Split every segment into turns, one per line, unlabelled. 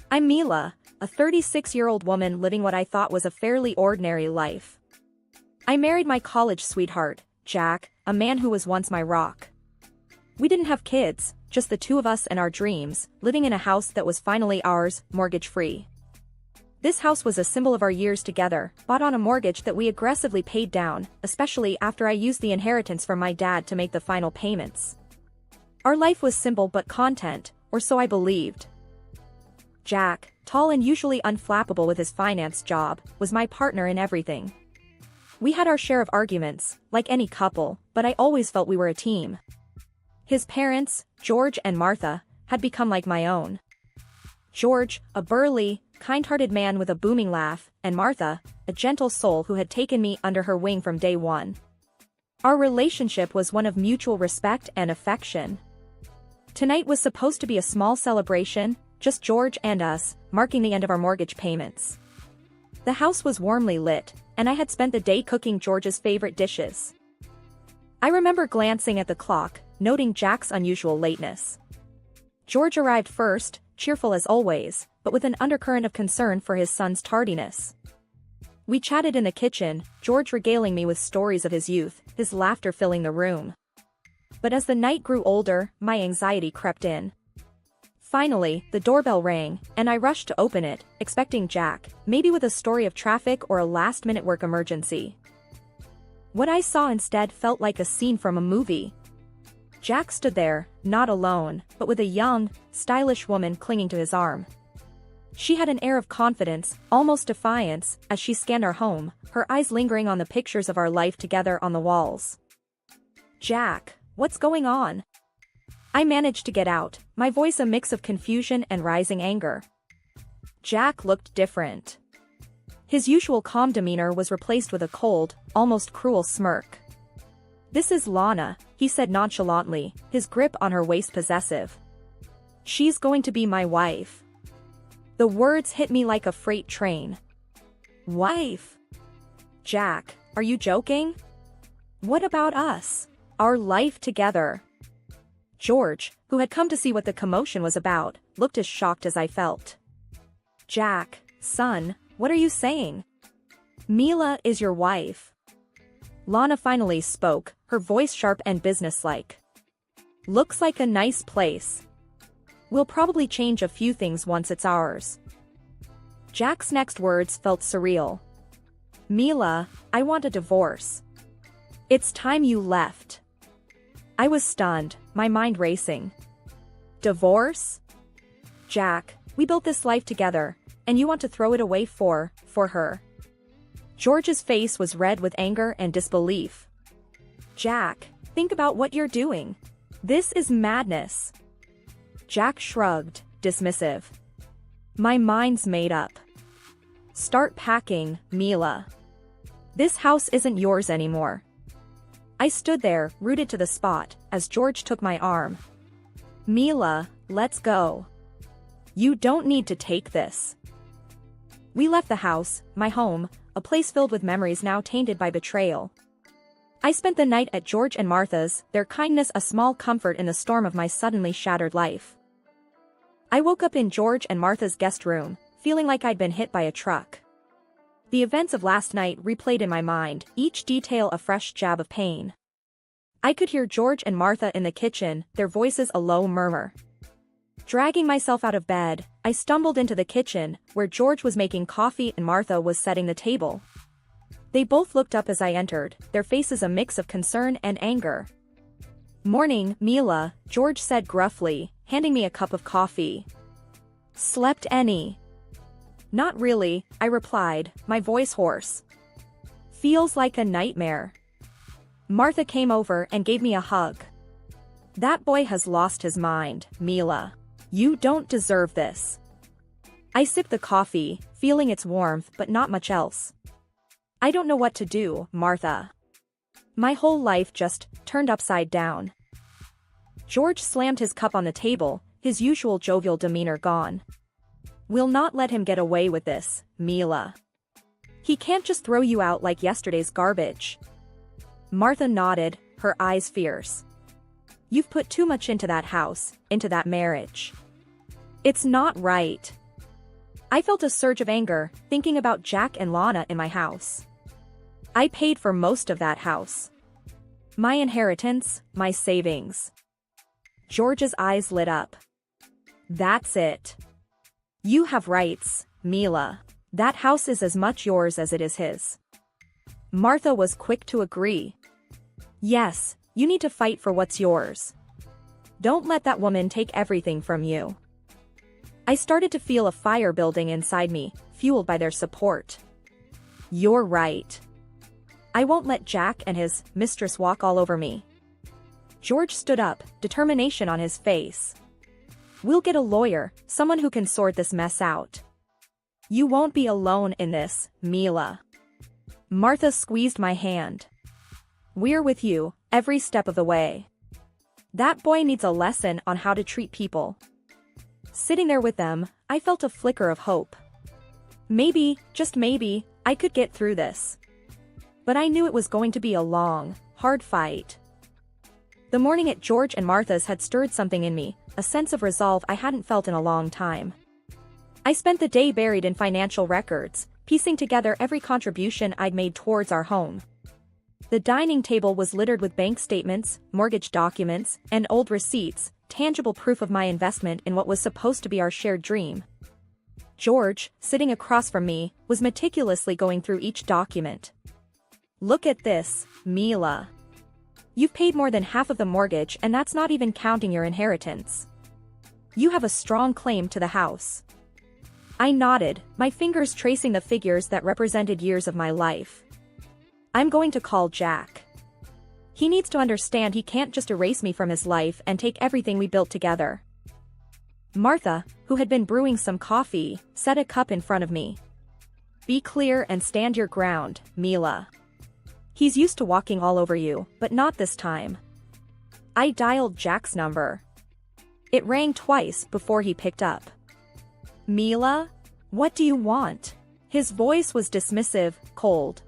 I'm Mila, a 36-year-old woman living what I thought was a fairly ordinary life. I married my college sweetheart, Jack, a man who was once my rock. We didn't have kids, just the two of us and our dreams, living in a house that was finally ours, mortgage-free. This house was a symbol of our years together, bought on a mortgage that we aggressively paid down, especially after I used the inheritance from my dad to make the final payments. Our life was simple but content, or so I believed. Jack, tall and usually unflappable with his finance job, was my partner in everything. We had our share of arguments, like any couple, but I always felt we were a team. His parents, George and Martha, had become like my own. George, a burly, kind-hearted man with a booming laugh, and Martha, a gentle soul who had taken me under her wing from day one. Our relationship was one of mutual respect and affection. Tonight was supposed to be a small celebration, just George and us, marking the end of our mortgage payments. The house was warmly lit, and I had spent the day cooking George's favorite dishes. I remember glancing at the clock, noting Jack's unusual lateness. George arrived first, cheerful as always, but with an undercurrent of concern for his son's tardiness. We chatted in the kitchen, George regaling me with stories of his youth, his laughter filling the room. But as the night grew older, my anxiety crept in. Finally, the doorbell rang, and I rushed to open it, expecting Jack, maybe with a story of traffic or a last-minute work emergency. What I saw instead felt like a scene from a movie. Jack stood there, not alone, but with a young, stylish woman clinging to his arm. She had an air of confidence, almost defiance, as she scanned our home, her eyes lingering on the pictures of our life together on the walls. "Jack, what's going on?" I managed to get out, my voice a mix of confusion and rising anger. Jack looked different. His usual calm demeanor was replaced with a cold, almost cruel smirk. "This is Lana," he said nonchalantly, his grip on her waist possessive. "She's going to be my wife." The words hit me like a freight train. Wife? Jack, are you joking? What about us? Our life together? George, who had come to see what the commotion was about, looked as shocked as I felt. "Jack, son, what are you saying? Mila is your wife." Lana finally spoke, her voice sharp and businesslike. "Looks like a nice place. We'll probably change a few things once it's ours." Jack's next words felt surreal. "Mila, I want a divorce. It's time you left." I was stunned, my mind racing. "Divorce? Jack, we built this life together, and you want to throw it away for her?" George's face was red with anger and disbelief. "Jack, think about what you're doing. This is madness." Jack shrugged, dismissive. "My mind's made up. Start packing, Mila. This house isn't yours anymore." I stood there, rooted to the spot, as George took my arm. "Mila, let's go. You don't need to take this." We left the house, my home, a place filled with memories now tainted by betrayal. I spent the night at George and Martha's, their kindness a small comfort in the storm of my suddenly shattered life. I woke up in George and Martha's guest room, feeling like I'd been hit by a truck. The events of last night replayed in my mind, each detail a fresh jab of pain. I could hear George and Martha in the kitchen, their voices a low murmur. Dragging myself out of bed, I stumbled into the kitchen, where George was making coffee and Martha was setting the table. They both looked up as I entered, their faces a mix of concern and anger. "Morning, Mila," George said gruffly, handing me a cup of coffee. "Slept any?" "Not really," I replied, my voice hoarse. "Feels like a nightmare." Martha came over and gave me a hug. "That boy has lost his mind, Mila. You don't deserve this." I sipped the coffee, feeling its warmth but not much else. "I don't know what to do, Martha. My whole life just turned upside down." George slammed his cup on the table, his usual jovial demeanor gone. "We'll not let him get away with this, Mila. He can't just throw you out like yesterday's garbage." Martha nodded, her eyes fierce. "You've put too much into that house, into that marriage. It's not right." I felt a surge of anger, thinking about Jack and Lana in my house. I paid for most of that house. My inheritance, my savings. George's eyes lit up. That's it. You have rights, Mila. That house is as much yours as it is his. Martha was quick to agree. Yes, you need to fight for what's yours. Don't let that woman take everything from you. I started to feel a fire building inside me, fueled by their support. You're right. I won't let Jack and his mistress walk all over me. George stood up, determination on his face. We'll get a lawyer, someone who can sort this mess out. You won't be alone in this, Mila. Martha squeezed my hand. We're with you, every step of the way. That boy needs a lesson on how to treat people. Sitting there with them, I felt a flicker of hope. Maybe, just maybe, I could get through this. But I knew it was going to be a long, hard fight. The morning at George and Martha's had stirred something in me, a sense of resolve I hadn't felt in a long time. I spent the day buried in financial records, piecing together every contribution I'd made towards our home. The dining table was littered with bank statements, mortgage documents, and old receipts, tangible proof of my investment in what was supposed to be our shared dream. George, sitting across from me, was meticulously going through each document. Look at this, Mila. You've paid more than half of the mortgage, and that's not even counting your inheritance. You have a strong claim to the house. I nodded, my fingers tracing the figures that represented years of my life. I'm going to call Jack. He needs to understand he can't just erase me from his life and take everything we built together. Martha, who had been brewing some coffee, set a cup in front of me. Be clear and stand your ground, Mila. He's used to walking all over you, but not this time. I dialed Jack's number. It rang twice before he picked up. Mila? What do you want? His voice was dismissive, cold.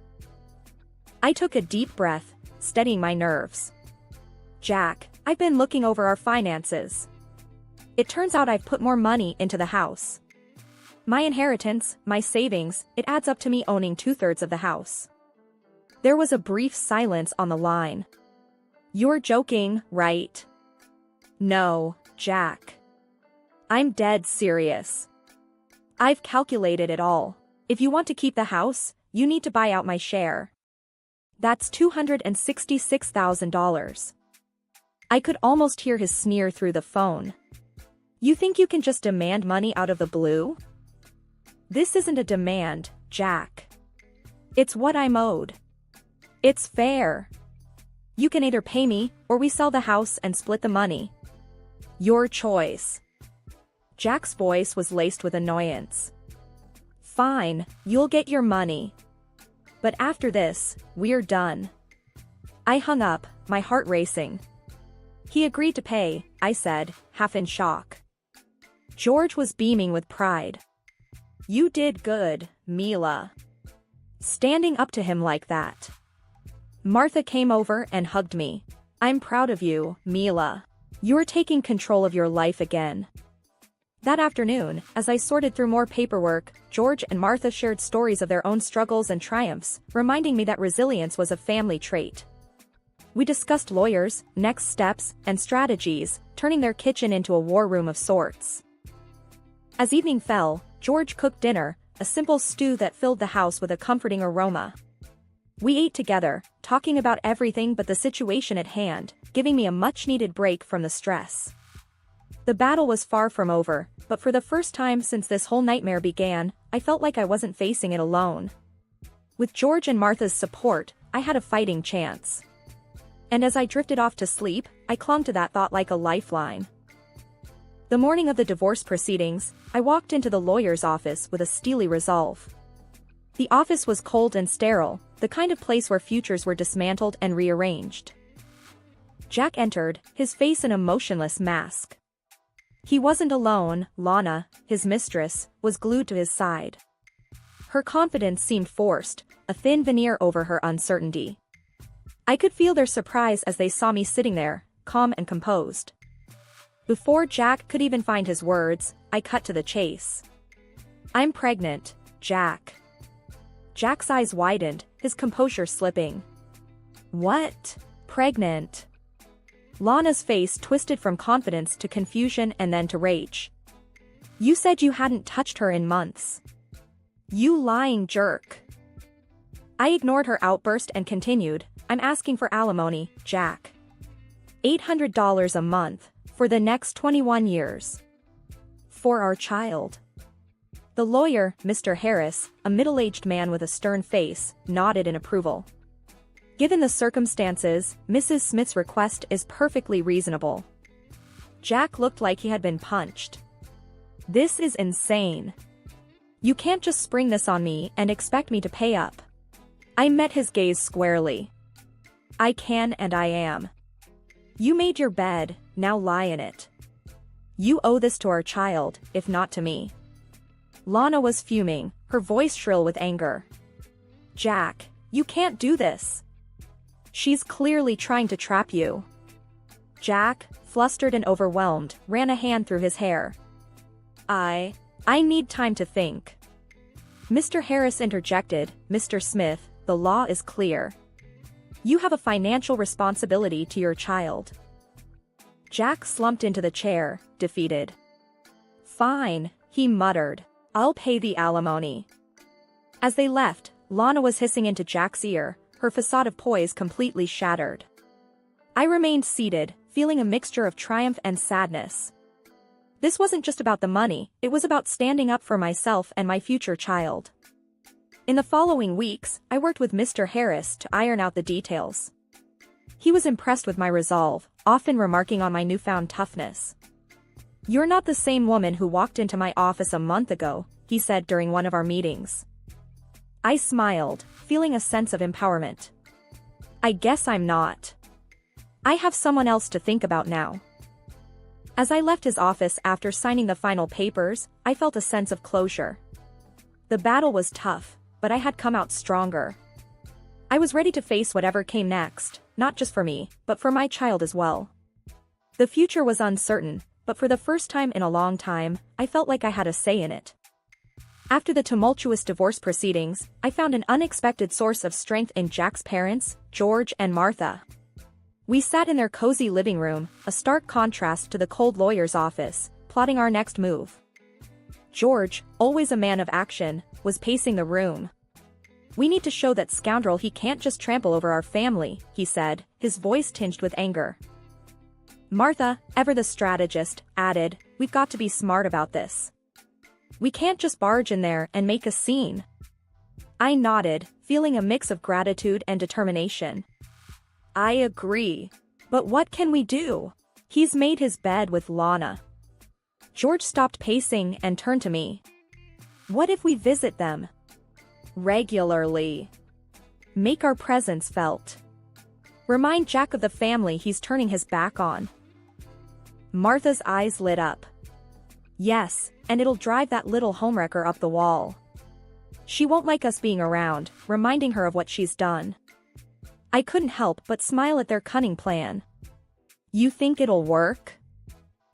I took a deep breath, steadying my nerves. Jack, I've been looking over our finances. It turns out I've put more money into the house. My inheritance, my savings, it adds up to me owning 2/3 of the house. There was a brief silence on the line. You're joking, right? No, Jack. I'm dead serious. I've calculated it all. If you want to keep the house, you need to buy out my share. That's $266,000. I could almost hear his sneer through the phone. You think you can just demand money out of the blue? This isn't a demand, Jack. It's what I'm owed. It's fair. You can either pay me, or we sell the house and split the money. Your choice. Jack's voice was laced with annoyance. Fine, you'll get your money. But after this, we're done. I hung up, my heart racing. He agreed to pay, I said, half in shock. George was beaming with pride. You did good, Mila. Standing up to him like that. Martha came over and hugged me. I'm proud of you, Mila. You're taking control of your life again. That afternoon, as I sorted through more paperwork, George and Martha shared stories of their own struggles and triumphs, reminding me that resilience was a family trait. We discussed lawyers, next steps, and strategies, turning their kitchen into a war room of sorts. As evening fell, George cooked dinner, a simple stew that filled the house with a comforting aroma. We ate together, talking about everything but the situation at hand, giving me a much-needed break from the stress. The battle was far from over, but for the first time since this whole nightmare began, I felt like I wasn't facing it alone. With George and Martha's support, I had a fighting chance. And as I drifted off to sleep, I clung to that thought like a lifeline. The morning of the divorce proceedings, I walked into the lawyer's office with a steely resolve. The office was cold and sterile, the kind of place where futures were dismantled and rearranged. Jack entered, his face an emotionless mask. He wasn't alone, Lana, his mistress, was glued to his side. Her confidence seemed forced, a thin veneer over her uncertainty. I could feel their surprise as they saw me sitting there, calm and composed. Before Jack could even find his words, I cut to the chase. I'm pregnant, Jack. Jack's eyes widened, his composure slipping. What? Pregnant? Lana's face twisted from confidence to confusion and then to rage. You said you hadn't touched her in months. You lying jerk. I ignored her outburst and continued, I'm asking for alimony, Jack. $800 a month, for the next 21 years. For our child. The lawyer, Mr. Harris, a middle-aged man with a stern face, nodded in approval. Given the circumstances, Mrs. Smith's request is perfectly reasonable. Jack looked like he had been punched. This is insane. You can't just spring this on me and expect me to pay up. I met his gaze squarely. I can and I am. You made your bed, now lie in it. You owe this to our child, if not to me. Lana was fuming, her voice shrill with anger. Jack, you can't do this. She's clearly trying to trap you. Jack, flustered and overwhelmed, ran a hand through his hair. I need time to think. Mr. Harris interjected, Mr. Smith, the law is clear. You have a financial responsibility to your child. Jack slumped into the chair, defeated. Fine, he muttered. I'll pay the alimony. As they left, Lana was hissing into Jack's ear, her facade of poise completely shattered. I remained seated, feeling a mixture of triumph and sadness. This wasn't just about the money, it was about standing up for myself and my future child. In the following weeks, I worked with Mr. Harris to iron out the details. He was impressed with my resolve, often remarking on my newfound toughness. You're not the same woman who walked into my office a month ago, he said during one of our meetings. I smiled, feeling a sense of empowerment. I guess I'm not. I have someone else to think about now. As I left his office after signing the final papers, I felt a sense of closure. The battle was tough, but I had come out stronger. I was ready to face whatever came next, not just for me, but for my child as well. The future was uncertain, but for the first time in a long time, I felt like I had a say in it. After the tumultuous divorce proceedings, I found an unexpected source of strength in Jack's parents, George and Martha. We sat in their cozy living room, a stark contrast to the cold lawyer's office, plotting our next move. George, always a man of action, was pacing the room. We need to show that scoundrel he can't just trample over our family, he said, his voice tinged with anger. Martha, ever the strategist, added, we've got to be smart about this. We can't just barge in there and make a scene. I nodded, feeling a mix of gratitude and determination. I agree. But what can we do? He's made his bed with Lana. George stopped pacing and turned to me. What if we visit them? Regularly. Make our presence felt. Remind Jack of the family he's turning his back on. Martha's eyes lit up. Yes, and it'll drive that little homewrecker up the wall. She won't like us being around, reminding her of what she's done. I couldn't help but smile at their cunning plan. You think it'll work?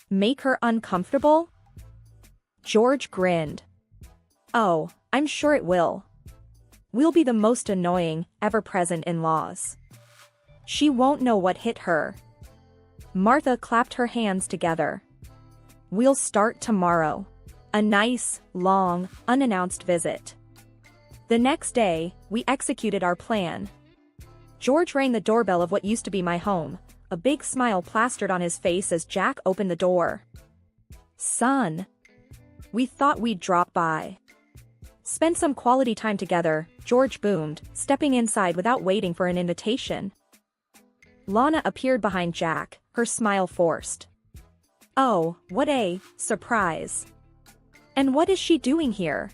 Make her uncomfortable? George grinned. Oh, I'm sure it will. We'll be the most annoying, ever-present in-laws. She won't know what hit her. Martha clapped her hands together. We'll start tomorrow. A nice, long, unannounced visit. The next day, we executed our plan. George rang the doorbell of what used to be my home, a big smile plastered on his face as Jack opened the door. Son. We thought we'd drop by. Spend some quality time together, George boomed, stepping inside without waiting for an invitation. Lana appeared behind Jack, her smile forced. Oh, what a surprise. And what is she doing here?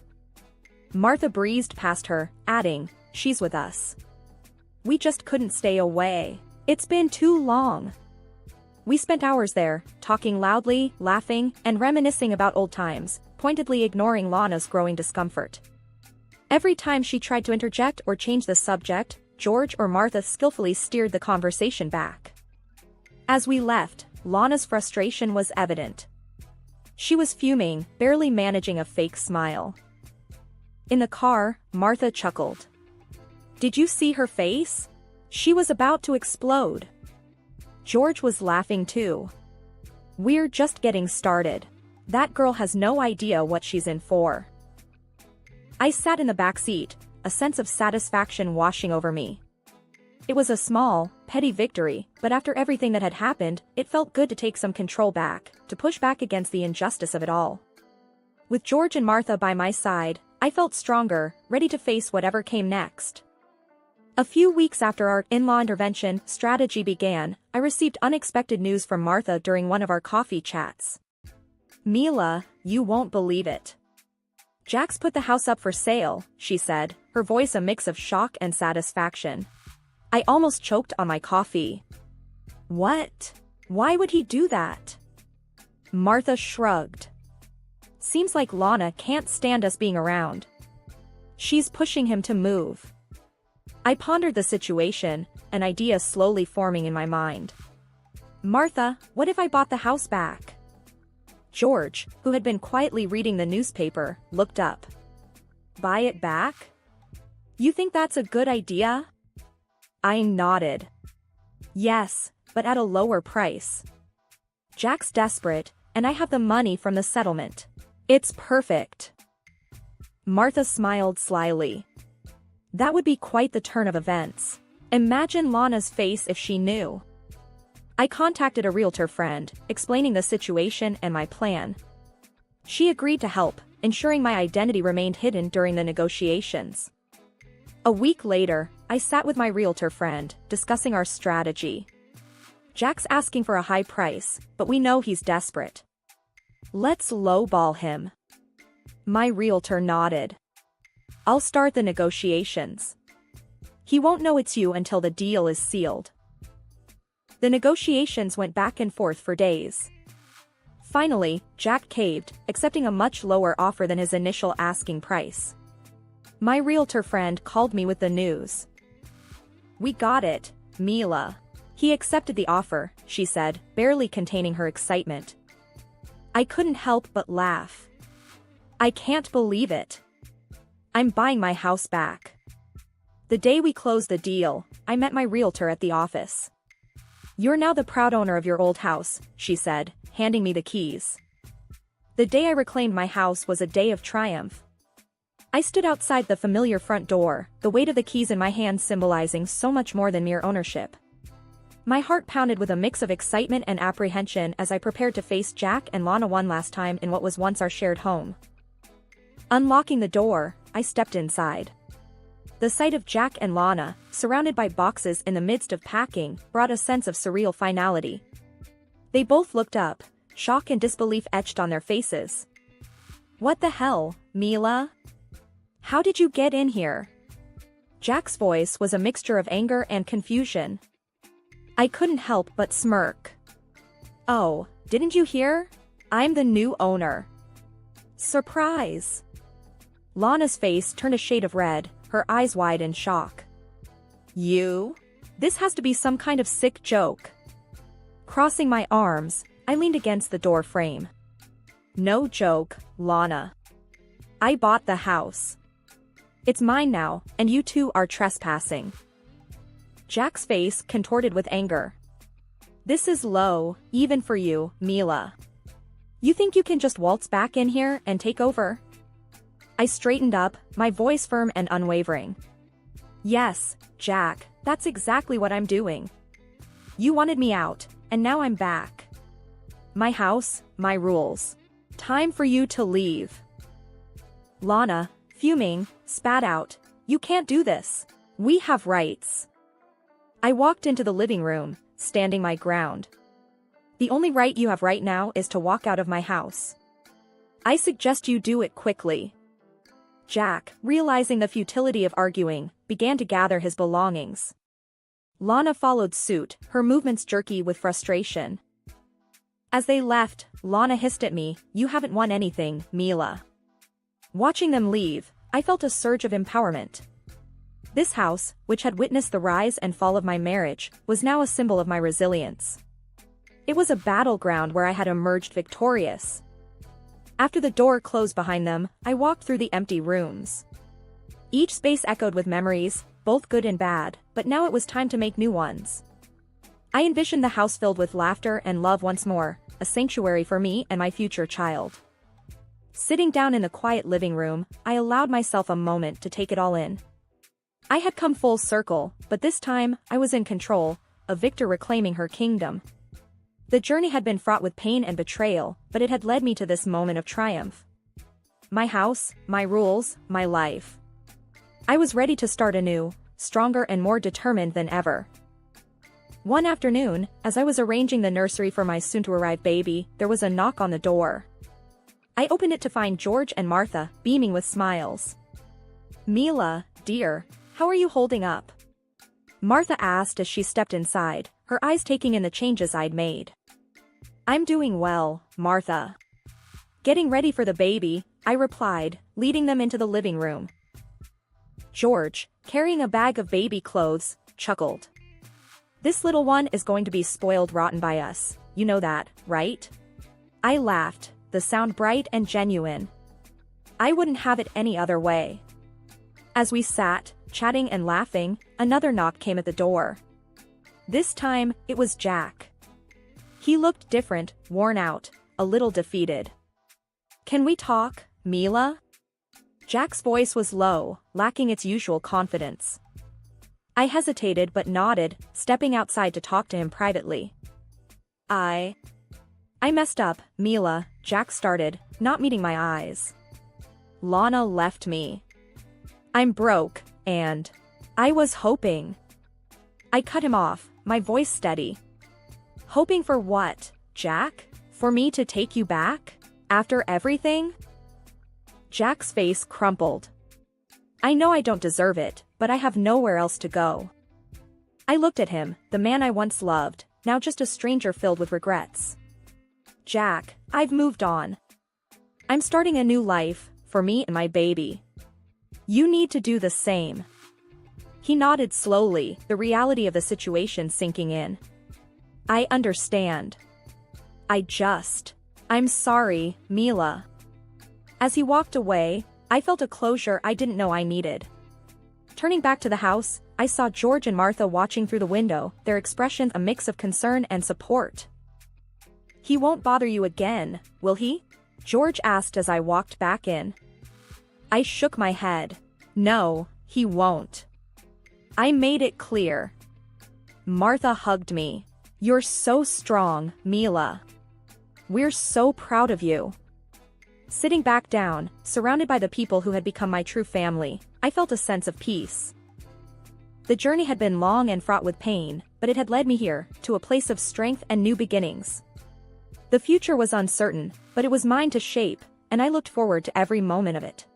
Martha breezed past her, adding, she's with us. We just couldn't stay away. It's been too long. We spent hours there, talking loudly, laughing, and reminiscing about old times, pointedly ignoring Lana's growing discomfort. Every time she tried to interject or change the subject, George or Martha skillfully steered the conversation back. As we left, Lana's frustration was evident. She was fuming, barely managing a fake smile. In the car, Martha chuckled. Did you see her face? She was about to explode. George was laughing too. We're just getting started. That girl has no idea what she's in for. I sat in the back seat, a sense of satisfaction washing over me. It was a small, petty victory, but after everything that had happened, it felt good to take some control back, to push back against the injustice of it all. With George and Martha by my side, I felt stronger, ready to face whatever came next. A few weeks after our in-law intervention strategy began, I received unexpected news from Martha during one of our coffee chats. Mila, you won't believe it. Jack's put the house up for sale, she said, her voice a mix of shock and satisfaction. I almost choked on my coffee. What? Why would he do that? Martha shrugged. Seems like Lana can't stand us being around. She's pushing him to move. I pondered the situation, an idea slowly forming in my mind. Martha, what if I bought the house back? George, who had been quietly reading the newspaper, looked up. Buy it back? You think that's a good idea? I nodded. Yes, but at a lower price. Jack's desperate, and I have the money from the settlement. It's perfect. Martha smiled slyly. That would be quite the turn of events. Imagine Lana's face if she knew. I contacted a realtor friend, explaining the situation and my plan. She agreed to help, ensuring my identity remained hidden during the negotiations. A week later, I sat with my realtor friend, discussing our strategy. Jack's asking for a high price, but we know he's desperate. Let's lowball him. My realtor nodded. I'll start the negotiations. He won't know it's you until the deal is sealed. The negotiations went back and forth for days. Finally, Jack caved, accepting a much lower offer than his initial asking price. My realtor friend called me with the news. We got it, Mila. He accepted the offer, she said, barely containing her excitement. I couldn't help but laugh. I can't believe it. I'm buying my house back. The day we closed the deal, I met my realtor at the office. You're now the proud owner of your old house, she said, handing me the keys. The day I reclaimed my house was a day of triumph. I stood outside the familiar front door, the weight of the keys in my hands symbolizing so much more than mere ownership. My heart pounded with a mix of excitement and apprehension as I prepared to face Jack and Lana one last time in what was once our shared home. Unlocking the door, I stepped inside. The sight of Jack and Lana, surrounded by boxes in the midst of packing, brought a sense of surreal finality. They both looked up, shock and disbelief etched on their faces. What the hell, Mila? How did you get in here? Jack's voice was a mixture of anger and confusion. I couldn't help but smirk. Oh, didn't you hear? I'm the new owner. Surprise! Lana's face turned a shade of red, her eyes wide in shock. You? This has to be some kind of sick joke. Crossing my arms, I leaned against the door frame. No joke, Lana. I bought the house. It's mine now, and you two are trespassing. Jack's face contorted with anger. This is low, even for you, Mila. You think you can just waltz back in here and take over? I straightened up, my voice firm and unwavering. Yes, Jack, that's exactly what I'm doing. You wanted me out, and now I'm back. My house, my rules. Time for you to leave. Lana, fuming, spat out, You can't do this. We have rights. I walked into the living room, standing my ground. The only right you have right now is to walk out of my house. I suggest you do it quickly. Jack, realizing the futility of arguing, began to gather his belongings. Lana followed suit, her movements jerky with frustration. As they left, Lana hissed at me, "You haven't won anything, Mila." Watching them leave, I felt a surge of empowerment. This house, which had witnessed the rise and fall of my marriage, was now a symbol of my resilience. It was a battleground where I had emerged victorious. After the door closed behind them, I walked through the empty rooms. Each space echoed with memories, both good and bad, but now it was time to make new ones. I envisioned the house filled with laughter and love once more, a sanctuary for me and my future child. Sitting down in the quiet living room, I allowed myself a moment to take it all in. I had come full circle, but this time, I was in control, a victor reclaiming her kingdom. The journey had been fraught with pain and betrayal, but it had led me to this moment of triumph. My house, my rules, my life. I was ready to start anew, stronger and more determined than ever. One afternoon, as I was arranging the nursery for my soon-to-arrive baby, there was a knock on the door. I opened it to find George and Martha, beaming with smiles. "Mila, dear, how are you holding up?" Martha asked as she stepped inside, her eyes taking in the changes I'd made. "I'm doing well, Martha." "Getting ready for the baby," I replied, leading them into the living room. George, carrying a bag of baby clothes, chuckled. "This little one is going to be spoiled rotten by us, you know that, right?" I laughed, the sound bright and genuine. I wouldn't have it any other way. As we sat, chatting and laughing, another knock came at the door. This time, it was Jack. He looked different, worn out, a little defeated. "Can we talk, Mila?" Jack's voice was low, lacking its usual confidence. I hesitated but nodded, stepping outside to talk to him privately. I messed up, Mila," Jack started, not meeting my eyes. "Lana left me. I'm broke, and I was hoping." I cut him off, my voice steady. "Hoping for what, Jack? For me to take you back? After everything?" Jack's face crumpled. "I know I don't deserve it, but I have nowhere else to go." I looked at him, the man I once loved, now just a stranger filled with regrets. "Jack, I've moved on. I'm starting a new life, for me and my baby. You need to do the same." He nodded slowly, the reality of the situation sinking in. "I understand. I'm sorry, Mila." As he walked away, I felt a closure I didn't know I needed. Turning back to the house, I saw George and Martha watching through the window, their expressions a mix of concern and support. "He won't bother you again, will he?" George asked as I walked back in. I shook my head. "No, he won't. I made it clear." Martha hugged me. "You're so strong, Mila. We're so proud of you." Sitting back down, surrounded by the people who had become my true family, I felt a sense of peace. The journey had been long and fraught with pain, but it had led me here, to a place of strength and new beginnings. The future was uncertain, but it was mine to shape, and I looked forward to every moment of it.